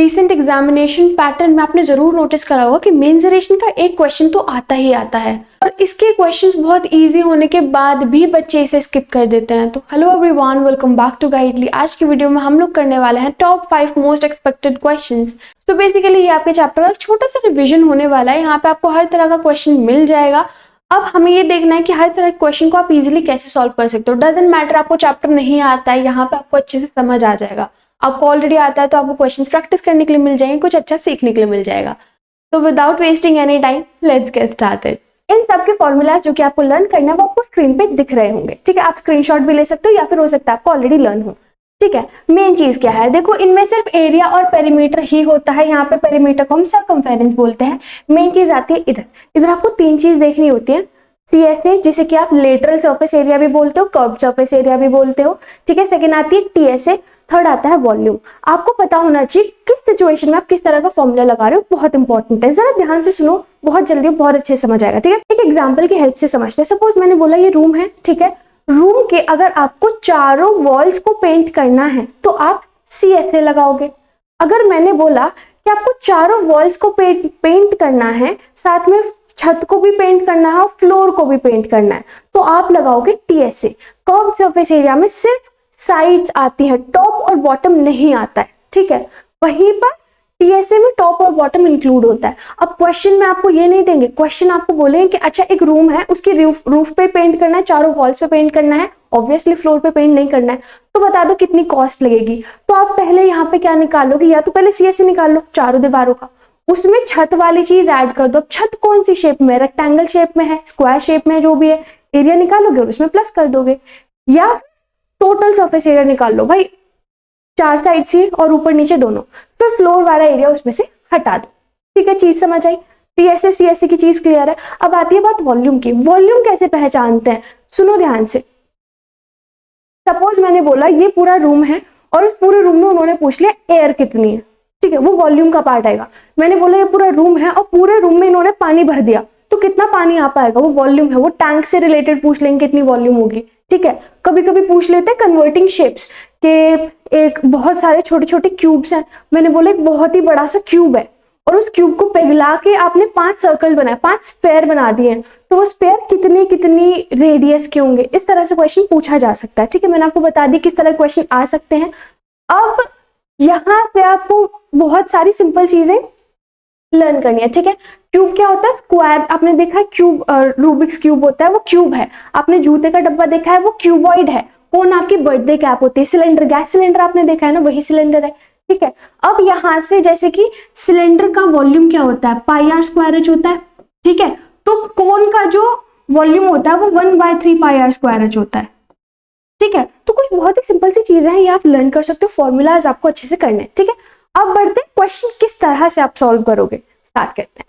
Recent examination pattern में आपने जरूर नोटिस करा होगा कि मेंसुरेशन का एक क्वेश्चन तो आता ही आता है और इसके क्वेश्चंस बहुत इजी होने के बाद भी बच्चे इसे स्किप कर देते हैं। तो hello everyone, welcome back to Guidely. आज की वीडियो में हम लोग करने वाले हैं टॉप 5 मोस्ट एक्सपेक्टेड क्वेश्चंस। तो बेसिकली ये आपके चैप्टर का छोटा सा रिविजन होने वाला है। यहाँ पे आपको हर तरह का क्वेश्चन मिल जाएगा। अब हमें ये देखना है कि हर तरह के क्वेश्चन को आप इजीली कैसे सॉल्व कर सकते हो। डजंट मैटर आपको चैप्टर नहीं आता है, यहाँ पे आपको अच्छे से समझ आ जाएगा। आपको ऑलरेडी आता है तो आपको क्वेश्चंस प्रैक्टिस करने के लिए मिल जाएंगे, कुछ अच्छा सीखने के लिए मिल जाएगा। तो without wasting any time let's get started. इन सब के फॉर्मूला जो कि आपको लर्न करना है वो आपको स्क्रीन पे दिख रहे होंगे, ठीक है। आप स्क्रीनशॉट भी ले सकते हो या फिर हो सकता है आपको ऑलरेडी लर्न हो, ठीक है। मेन चीज क्या है, देखो इनमें सिर्फ एरिया और पेरीमीटर ही होता है। यहाँ पे पेरीमीटर को हम सर्कमफेरेंस बोलते हैं। मेन चीज आती है इधर। इधर आपको तीन चीज देखनी होती है। CSA जिसे कि आप लेटरल सरफेस एरिया भी बोलते हो, कर्व सरफेस एरिया भी बोलते हो, ठीक है। सेकंड आती है TSA, थर्ड आता है वॉल्यूम। आपको पता होना चाहिए किस सिचुएशन में आप किस तरह का फॉर्मूला लगा रहे हो, बहुत इंपॉर्टेंट है। जरा ध्यान से सुनो, बहुत जल्दी बहुत अच्छे से समझ आएगा, ठीक है। एक एग्जांपल की हेल्प से समझते हैं। सपोज मैंने बोला ये रूम है, ठीक है। रूम के अगर आपको चारों वॉल्स को पेंट करना है तो आप CSA लगाओगे। अगर मैंने बोला कि आपको चारों वॉल्स को पेंट करना है, साथ में छत को भी पेंट करना है और फ्लोर को भी पेंट करना है, तो आप लगाओगे TSA। कर्व सरफेस एरिया में सिर्फ साइड्स आती है, टॉप और बॉटम नहीं आता है, ठीक है। वहीं पर TSA में टॉप और बॉटम इंक्लूड होता है। अब क्वेश्चन में आपको ये नहीं देंगे, क्वेश्चन आपको बोलेंगे कि अच्छा एक रूम है, उसकी रूफ पे पेंट करना है, चारों वॉल्स पे पेंट करना है, ऑब्वियसली फ्लोर पे पेंट नहीं करना है, तो बता दो कितनी कॉस्ट लगेगी। तो आप पहले यहाँ पे क्या निकालोगे, या तो पहले CSA निकाल लो चारों दीवारों का, उसमें छत वाली चीज ऐड कर दो। छत कौन सी शेप में, रेक्टेंगल शेप में है, स्क्वायर शेप में है, जो भी है, एरिया निकालोगे और उसमें प्लस कर दोगे। या टोटल सरफेस एरिया निकाल लो भाई, चार साइड से और ऊपर नीचे दोनों, फिर फ्लोर वाला एरिया उसमें से हटा दो, ठीक है। चीज समझ आई। TSA CSA की चीज क्लियर है। अब आती है बात वॉल्यूम की। वॉल्यूम कैसे पहचानते हैं, सुनो ध्यान से। सपोज मैंने बोला ये पूरा रूम है और इस पूरे रूम में उन्होंने पूछ लिया एयर कितनी है, ठीक है, वो वॉल्यूम का पार्ट आएगा। मैंने बोला ये पूरा रूम है और पूरे रूम में इन्होंने पानी भर दिया, तो कितना पानी आ पाएगा, वो वॉल्यूम है। वो टैंक से रिलेटेड पूछ लेंगे कितनी वॉल्यूम होगी, ठीक है। कभी कभी पूछ लेते हैं कन्वर्टिंग शेप्स के, एक बहुत सारे छोटे छोटे क्यूब्स हैं। मैंने बोला एक बहुत ही बड़ा सा क्यूब है और उस क्यूब को पिघला के आपने 5 सर्कल बनाए, 5 स्पेयर बना दिए, तो वो स्पेयर कितनी कितनी रेडियस के होंगे। इस तरह से क्वेश्चन पूछा जा सकता है, ठीक है। मैंने आपको बता दी किस तरह क्वेश्चन आ सकते हैं। अब यहां से आपको बहुत सारी सिंपल चीजें लर्न करनी है, ठीक है। क्यूब क्या होता है, स्क्वायर आपने देखा है, क्यूब रूबिक्स क्यूब होता है, वो क्यूब है। आपने जूते का डब्बा देखा है, वो क्यूबॉइड है। कौन आपकी बर्थडे कैप होती है, सिलेंडर, गैस सिलेंडर आपने देखा है ना, वही सिलेंडर है, ठीक है। अब यहां से जैसे कि सिलेंडर का वॉल्यूम क्या होता है, πr² होता है, ठीक है। तो कोन का जो वॉल्यूम होता है वो 1/3 πr² होता है, ठीक है। तो कुछ बहुत ही सिंपल सी चीजें हैं, ये आप लर्न कर सकते हो। फॉर्मूलाज आपको अच्छे से करने हैं, ठीक है। अब बढ़ते हैं क्वेश्चन किस तरह से आप सॉल्व करोगे, स्टार्ट करते हैं।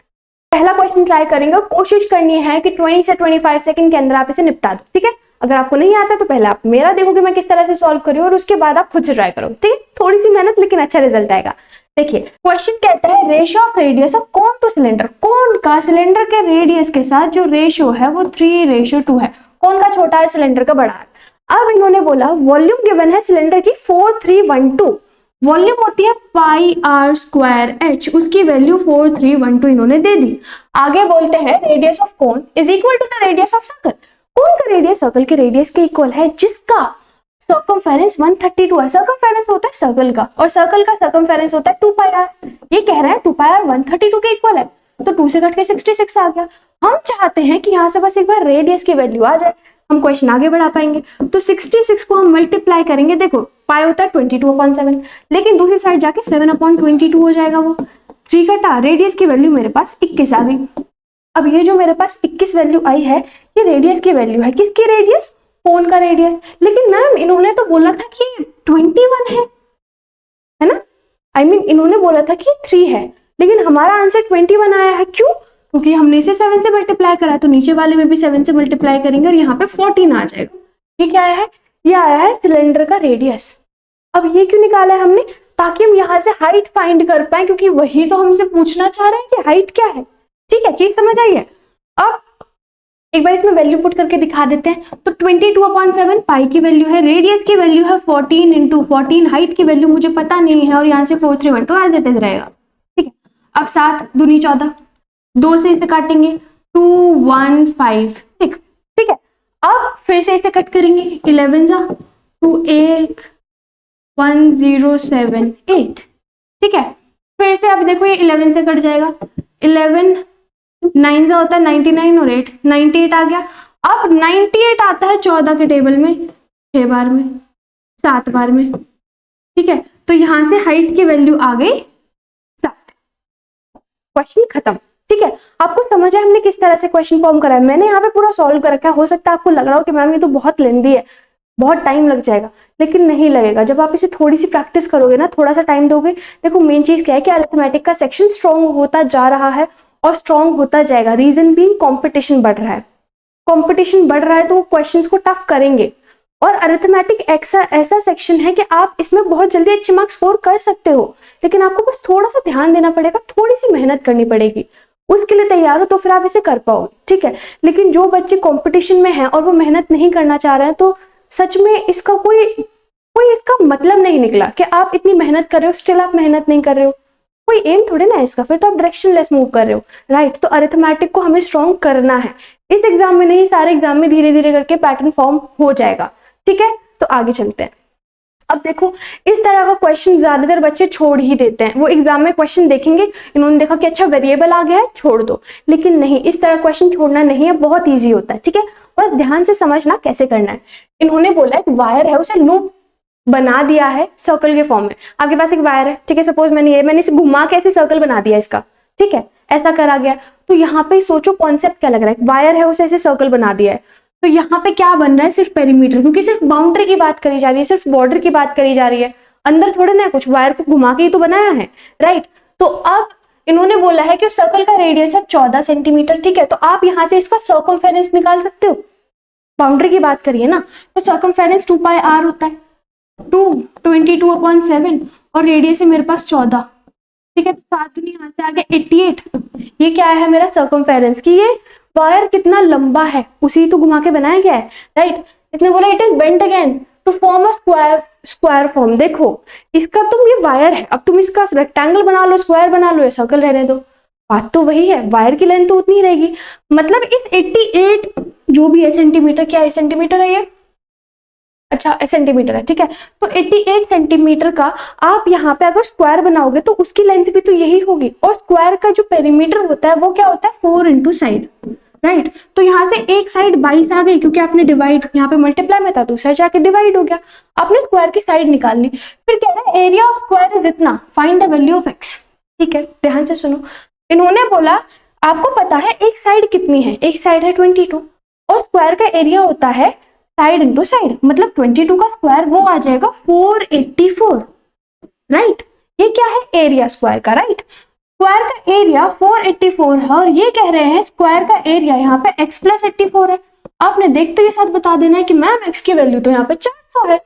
पहला क्वेश्चन ट्राई करेंगे, कोशिश करनी है कि 20 से 25 सेकंड के अंदर आप इसे निपटा दो, ठीक है। अगर आपको नहीं आता तो पहले आप मेरा देखोगे मैं किस तरह से सॉल्व करूँ और उसके बाद आप खुद से ट्राई करो, ठीक है। थोड़ी सी मेहनत लेकिन अच्छा रिजल्ट आएगा। देखिए क्वेश्चन कहता है ratio of radius of cone to cylinder. Cone का सिलेंडर के रेडियस के साथ जो रेशियो है वो 3:2 है। कोन का छोटा है, सिलेंडर का बड़ा है। अब इन्होंने बोला वॉल्यूम गिवन है सिलेंडर की 4312, वॉल्यूम होती है πr²h, उसकी वैल्यू 4312 इन्होंने दे दी। आगे बोलते हैं radius of cone is equal to the radius of circle. Cone का रेडियस सर्कल के रेडियस के इक्वल है, जिसका सर्कमफेरेंस 132 है। सर्कमफेरेंस होता है सर्कल का और सर्कल का सर्कमफेरेंस होता है 2πr। ये कह रहे हैं 2πr 132 के इक्वल है, तो 2 से कट के 66 आ गया। हम चाहते हैं कि यहाँ से बस एक बार रेडियस की वैल्यू आ जाए, हम क्वेश्चन आगे बढ़ा पाएंगे। तो 66 को हम मल्टीप्लाई करेंगे, देखो पाई होता है 22/7, लेकिन दूसरी साइड जाके 7/22 हो जाएगा। वो 3 कटा, रेडियस की वैल्यू मेरे पास 21 आ गई। अब ये जो मेरे पास 21 वैल्यू आई है, ये रेडियस की वैल्यू है। किसकी रेडियस, कोन का रेडियस। लेकिन मैम इन्होंने तो बोला था कि 21 है ना, I mean, इन्होंने बोला था कि 3 है, लेकिन हमारा आंसर 21 आया है। क्यों, क्योंकि हमने इसे 7 से मल्टीप्लाई करा, तो नीचे वाले में भी 7 से मल्टीप्लाई करेंगे और यहाँ पे 14 आ जाएगा। ये क्या आया है, ये आया है सिलेंडर का रेडियस। अब ये क्यों निकाला है हमने, ताकि हम यहाँ से हाइट फाइंड कर पाए, क्योंकि वही तो हमसे पूछना चाह रहे हैं कि हाइट क्या है, ठीक है। चीज समझ आई है। अब एक बार इसमें वैल्यू पुट करके दिखा देते हैं। तो 22/7 पाई की वैल्यू है, रेडियस की वैल्यू है 14 × 14, हाइट की वैल्यू मुझे पता नहीं है और यहाँ से 4312 एज इट इज रहेगा। ठीक है, अब 7 दूनी 14, 2 से इसे काटेंगे 2156। ठीक है, अब फिर से इसे कट करेंगे, 11 जा 2811078। ठीक है, फिर से अब देखो ये 11 से कट जाएगा, 11 9 से होता है 99 और 8 98 आ गया। अब 98 आता है 14 के टेबल में 6 बार में 7 बार में। ठीक है, तो यहां से हाइट की वैल्यू आ गई 7। क्वेश्चन खत्म। ठीक है, आपको समझ आया हमने किस तरह से क्वेश्चन फॉर्म करा है? मैंने यहाँ पे पूरा सॉल्व कर रखा है। हो सकता है आपको लग रहा हो कि मैम ये तो बहुत लेंदी है, बहुत टाइम लग जाएगा, लेकिन नहीं लगेगा। जब आप इसे थोड़ी सी प्रैक्टिस करोगे ना, थोड़ा सा टाइम दोगे, देखो मेन चीज क्या है कि अरिथमेटिक का सेक्शन स्ट्रॉन्ग होता जा रहा है और स्ट्रॉन्ग होता जाएगा। रीजन बीइंग कंपटीशन बढ़ रहा है। कंपटीशन बढ़ रहा है तो वो क्वेश्चंस को टफ करेंगे। और अरिथमेटिक ऐसा सेक्शन है कि आप इसमें बहुत जल्दी अच्छे मार्क्स स्कोर कर सकते हो, लेकिन आपको बस थोड़ा सा ध्यान देना पड़ेगा, थोड़ी सी मेहनत करनी पड़ेगी। उसके लिए तैयार हो तो फिर आप इसे कर पाओगे। ठीक है, लेकिन जो बच्चे कंपटीशन में हैं और वो मेहनत नहीं करना चाह रहे हैं, तो सच में इसका कोई इसका मतलब नहीं निकला कि आप इतनी मेहनत कर रहे हो, स्टिल आप मेहनत नहीं कर रहे हो। कोई एम थोड़े ना है इसका, फिर तो आप डायरेक्शन लेस मूव कर रहे हो। राइट, तो अरिथमेटिक को हमें स्ट्रॉन्ग करना है। इस एग्जाम में नहीं, सारे एग्जाम में धीरे धीरे करके पैटर्न फॉर्म हो जाएगा। ठीक है, तो आगे चलते हैं। अब देखो, इस तरह का क्वेश्चन ज्यादातर बच्चे छोड़ ही देते हैं। वो एग्जाम में क्वेश्चन देखेंगे, इन्होंने देखा कि अच्छा वेरिएबल आ गया है, छोड़ दो। लेकिन नहीं, इस तरह क्वेश्चन छोड़ना नहीं है, बहुत ईजी होता है। ठीक है, बस ध्यान से समझना कैसे करना है। इन्होंने बोला एक वायर है, उसे लूप बना दिया है सर्कल के फॉर्म में। आपके पास एक वायर है, ठीक है, सपोज मैंने इसे घुमा के ऐसे सर्कल बना दिया इसका। ठीक है, ऐसा करा गया। तो यहाँ पे सोचो कॉन्सेप्ट क्या लग रहा है। वायर है, उसे ऐसे सर्कल बना दिया है, तो यहाँ पे क्या बन रहा है, सिर्फ पेरीमीटर, क्योंकि सिर्फ बाउंड्री की बात करी जा रही है, सिर्फ बॉर्डर की बात करी जा रही है। अंदर थोड़े ना कुछ, वायर को घुमा के ही तो बनाया है। राइट, तो अब इन्होंने बोला है कि सर्कल का रेडियस है 14 सेंटीमीटर। ठीक है, तो आप यहाँ से इसका सर्कमफेरेंस निकाल सकते हो। बाउंड्री की बात करिए ना, तो सर्कमफेरेंस 2πr होता है, 22/7 और रेडियस है मेरे पास 14। ठीक है, तो 7 दूनी यहाँ से आगे 88। ये क्या है मेरा सर्कमफेरेंस, कि ये वायर कितना लंबा है उसी तो घुमा के बनाया गया है। राइट, इसने बोला it is bent again to form a square form. देखो, इसका तुम ये वायर है, अब तुम इसका रेक्टेंगल बना लो, स्क्वायर बना लो, या सर्कल रहने दो, बात तो वही है। वायर की लेंथ तो उतनी ही रहेगी। मतलब इस 88 जो भी है सेंटीमीटर, क्या है सेंटीमीटर है ये, अच्छा सेंटीमीटर है। ठीक है, तो 88 सेंटीमीटर का आप यहाँ पे अगर स्क्वायर बनाओगे तो उसकी लेंथ भी तो यही होगी। और स्क्वायर का जो पेरीमीटर होता है वो क्या होता है, 4 × साइड। राइट, तो यहाँ से एक साइड 22 आ गई, क्योंकि आपने डिवाइड, यहाँ पे मल्टीप्लाई में था तो दूसरा जाके डिवाइड हो गया। आपने स्क्वायर की साइड निकाल ली। फिर कह रहा है एरिया ऑफ स्क्वायर इज इतना, find the value of x. ठीक है, ध्यान से सुनो। इन्होंने बोला आपको पता है एक साइड कितनी है, एक साइड है 22 और स्क्वायर का एरिया होता है साइड इंटू साइड, मतलब 22 का स्क्वायर वो आ जाएगा 484। राइट, ये क्या है, एरिया स्क्वायर का। राइट, स्क्वायर का एरिया 484 है और ये कह रहे हैं स्क्वायर का एरिया यहाँ पे x + 84 है। आपने देखते के साथ बता देना है कि मैम x की वैल्यू तो यहाँ पे 400 है।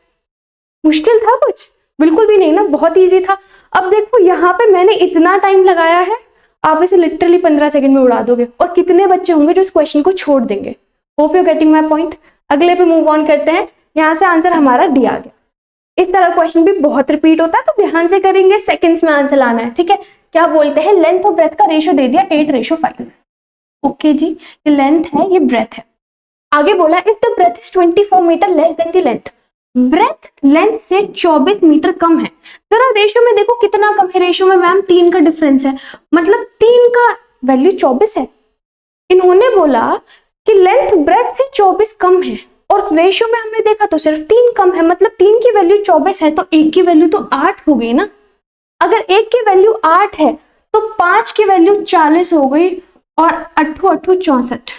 मुश्किल था कुछ? बिल्कुल भी नहीं ना, बहुत ईजी था। अब देखो यहाँ पे मैंने इतना टाइम लगाया है, आप इसे लिटरली 15 सेकंड में उड़ा दोगे। और कितने बच्चे होंगे जो इस क्वेश्चन को छोड़ देंगे। Hope you getting my point. अगले पे मूव ऑन करते हैं। यहाँ से आंसर हमारा डी आ गया। इस तरह क्वेश्चन भी बहुत रिपीट होता है, तो ध्यान से करेंगे, सेकंड्स में आंसर लाना है। ठीक है, क्या बोलते हैं, लेंथ और ब्रेथ का रेशियो दे दिया 8:5। ओके जी, ये लेंथ है, ये ब्रेथ है। आगे बोला if the breadth is 24 metre less than the length, breadth length से 24 मीटर कम है। जरा रेशियो में देखो कितना कम है। रेशियो में मैम 3 का डिफरेंस है, मतलब 3 का वैल्यू 24 है। इन्होंने बोला कि लेंथ ब्रेथ से 24 कम है और रेशियो में हमने देखा तो सिर्फ 3 कम है, मतलब 3 की वैल्यू 24 है तो 1 की वैल्यू तो 8 हो गई ना। अगर 1 की वैल्यू 8 है तो 5 की वैल्यू 40 हो गई और 8 8 64।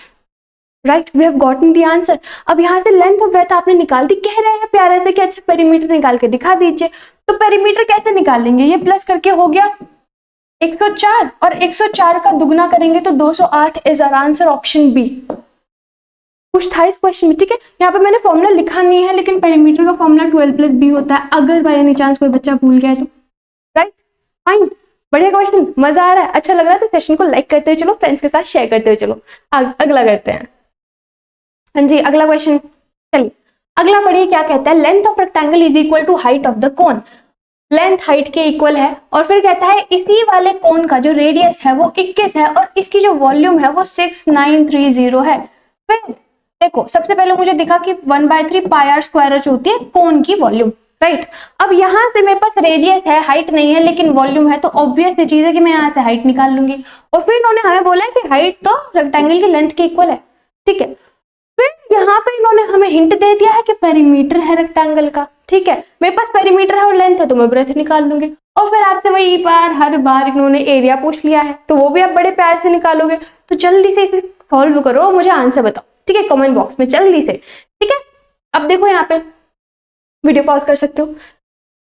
Right, we have gotten the answer. अब यहाँ से लेंथ और ब्रेथ आपने निकाल दी। कह रहे हैं प्यारे से कि अच्छा पेरीमीटर निकाल के दिखा दीजिए। तो पेरीमीटर कैसे निकालेंगे, ये प्लस करके हो गया 104 और 104 का दुगना करेंगे तो 208 is our answer, option b. कुछ था इस क्वेश्चन में। ठीक है, यहाँ पे मैंने फॉर्मूला लिखा नहीं है, लेकिन पेरीमीटर का फॉर्मूला 12 + b होता है, अगर बाय एनी चांस कोई बच्चा भूल गया है तो। राइट, फाइन, बढ़िया क्वेश्चन, मजा आ रहा है, अच्छा लग रहा है तो सेशन को लाइक करते हुए चलो, फ्रेंड्स के साथ शेयर करते हुए चलो। अगला करते हैं। हाँ जी, अगला क्वेश्चन। चलिए अगला पढ़िए क्या कहता है, length of rectangle is equal to height of the cone. Length height के इक्वल है और फिर कहता है इसी वाले कोन का जो रेडियस है वो 21 है और इसकी जो वॉल्यूम है वो 6930 है। फिर देखो सबसे पहले मुझे दिखा कि 1/3 पाई आर स्क्वायर एच होती है कोन की वॉल्यूम, राइट। अब यहां से मेरे पास रेडियस है, हाइट नहीं है लेकिन वॉल्यूम है, तो ऑब्वियस सी चीज है कि मैं यहाँ से हाइट निकाल लूंगी। और फिर इन्होंने हमें बोला है कि हाइट तो रेक्टेंगल की लेंथ के इक्वल है, ठीक है। फिर यहाँ पे इन्होंने हमें हिंट दे दिया है कि पेरीमीटर है रेक्टेंगल का, ठीक है। मेरे पास पेरीमीटर है और लेंथ है तो मैं ब्रेथ निकाल लूंगी। और फिर आपसे वही बार हर बार इन्होंने एरिया पूछ लिया है तो वो भी आप बड़े प्यार से निकालोगे। तो जल्दी से इसे सॉल्व करो और मुझे आंसर बताओ, ठीक है, कमेंट बॉक्स में जल्दी से, ठीक है। अब देखो यहाँ पे वीडियो पॉज कर सकते हो।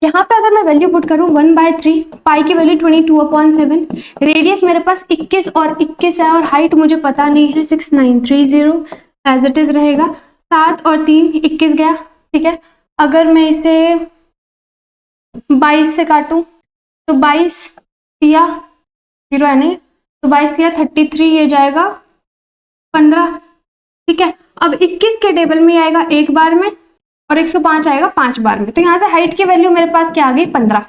यहाँ पे अगर मैं वैल्यू पुट करूँ 1/3, पाई की वैल्यू 22/7, रेडियस मेरे पास 21 और 21 है और हाइट मुझे पता नहीं है 6930 एज इट इज रहेगा। 7 और 3 21 गया, ठीक है। अगर मैं इसे 22 से काटूं तो 22 दिया 0 है नहीं, तो 22 दिया 33, ये जाएगा 15, ठीक है। अब 21 के टेबल में आएगा एक बार में और 105 आएगा 5 बार में, तो यहाँ से हाइट की वैल्यू मेरे पास क्या आ गई 15।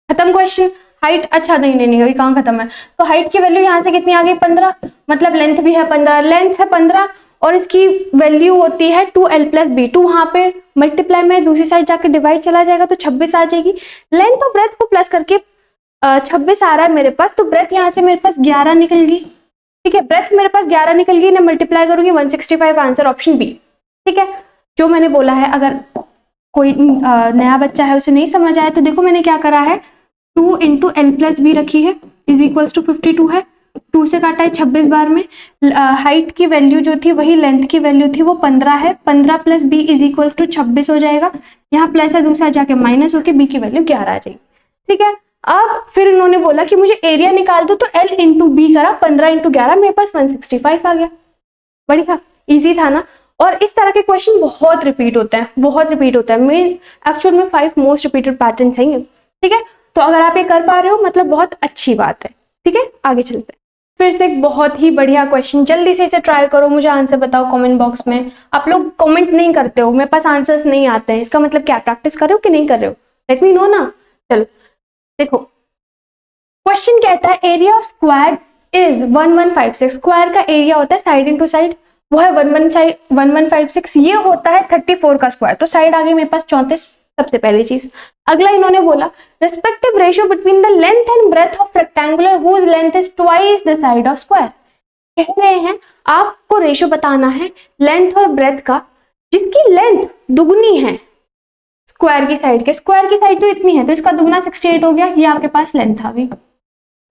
खत्म क्वेश्चन। हाइट, अच्छा नहीं अभी कहाँ खत्म है, तो हाइट की वैल्यू यहाँ से कितनी आ गई 15, मतलब लेंथ भी है 15, लेंथ है 15 और इसकी वैल्यू होती है 2l+b। 2 वहां पे मल्टीप्लाई में दूसरी साइड जाकर डिवाइड चला जाएगा तो 26 आ जाएगी। लेंथ और ब्रेथ को प्लस करके 26 आ रहा है मेरे पास, तो ब्रेथ यहाँ से मेरे पास 11 निकल गई, ठीक है। ब्रेथ मेरे पास 11 निकल गई, ना मल्टीप्लाई करूंगी 165, आंसर ऑप्शन बी, ठीक है। जो मैंने बोला है, अगर कोई नया बच्चा है उसे नहीं समझ आया तो देखो मैंने क्या करा है, 2 × l+b रखी है इज इक्वल्स टू 52 है, 2 से काटा है 26 बार में। हाइट की वैल्यू जो थी वही लेंथ की वैल्यू थी, वो 15 है, 15 + b इज इक्वल्स टू 26 हो जाएगा। यहाँ प्लस है, दूसरा जाके माइनस होके b की वैल्यू 11 आ जाएगी, ठीक है। अब फिर इन्होंने बोला कि मुझे एरिया निकाल दो, तो l × b करा, 15 × 11 मेरे पास 165 आ गया। बढ़िया, इजी था ना। और इस तरह के क्वेश्चन बहुत रिपीट होते हैं, बहुत रिपीट होता है। मैं एक्चुअल में 5 मोस्ट रिपीटेड पैटर्न है, ठीक है। तो अगर आप ये कर पा रहे हो मतलब बहुत अच्छी बात है, ठीक है। आगे चलते हैं फिर से एक बहुत ही बढ़िया क्वेश्चन, जल्दी से इसे ट्राई करो, मुझे आंसर बताओ कमेंट बॉक्स में। आप लोग कमेंट नहीं करते हो, मेरे पास आंसर्स नहीं आते हैं, इसका मतलब क्या प्रैक्टिस कर रहे हो कि नहीं कर रहे हो, लेट मी नो ना। चलो देखो क्वेश्चन कहता है area of square is 1156। Square का एरिया होता है साइड इनटू साइड, वो है 1156, ये होता है 34 का स्क्वायर, तो साइड आ गई मेरे पास 34, सबसे पहली चीज। अगला इन्होंने बोला respective ratio between the length and breadth of rectangular whose length is twice the side of square. कह रहे हैं आपको रेशियो बताना है लेंथ और ब्रेथ का जिसकी लेंथ दुगनी है स्क्वायर की साइड के। स्क्वायर की साइड तो इतनी है तो इसका दुगना 68 हो गया, ये आपके पास लेंथ आ गई।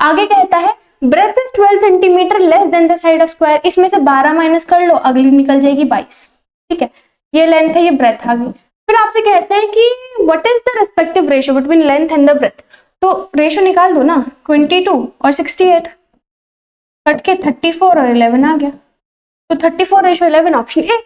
आगे कहता है breadth is 12 centimetre less than the side of square, इसमें से 12 माइनस कर लो, अगली निकल जाएगी 22, ठीक है। ये लेंथ है, ये ब्रेथ आ गई। फिर आपसे कहते हैं कि what is the respective ratio between length and the breadth, तो रेशियो निकाल दो ना, 22 और 68 कट के 34 और 11 आ गया, तो 34:11 ऑप्शन ए।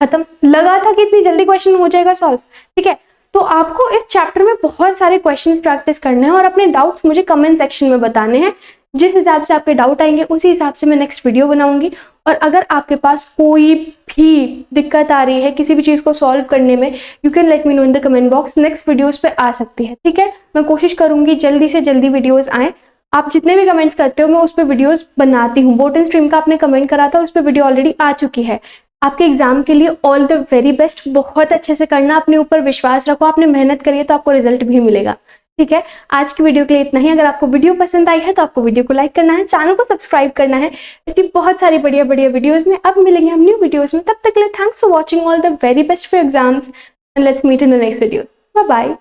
खत्म। लगा था कि इतनी जल्दी क्वेश्चन हो जाएगा सॉल्व, ठीक है। तो आपको इस चैप्टर में बहुत सारे क्वेश्चंस प्रैक्टिस करने हैं और अपने डाउट्स मुझे कमेंट सेक्शन में बताने हैं। जिस हिसाब से आपके डाउट आएंगे उसी हिसाब से मैं नेक्स्ट वीडियो बनाऊंगी। और अगर आपके पास कोई भी दिक्कत आ रही है किसी भी चीज को सॉल्व करने में, you can let me know in the comment box, next videos पे आ सकती है, ठीक है। मैं कोशिश करूंगी जल्दी से जल्दी वीडियोस आए। आप जितने भी कमेंट्स करते हो मैं उस पर वीडियोस बनाती हूँ। बोटन स्ट्रीम का आपने कमेंट करा था, उस पर वीडियो ऑलरेडी आ चुकी है। आपके एग्जाम के लिए ऑल द वेरी बेस्ट। बहुत अच्छे से करना, अपने ऊपर विश्वास रखो, आपने मेहनत करी है तो आपको रिजल्ट भी मिलेगा, ठीक है। आज की वीडियो के लिए इतना ही। अगर आपको वीडियो पसंद आई है तो आपको वीडियो को लाइक करना है, चैनल को सब्सक्राइब करना है। ऐसी बहुत सारी बढ़िया बढ़िया वीडियोस में अब मिलेंगे हम न्यू वीडियोस में। तब तक के लिए thanks for watching, all the very best for exams and let's meet in the next video. Bye bye.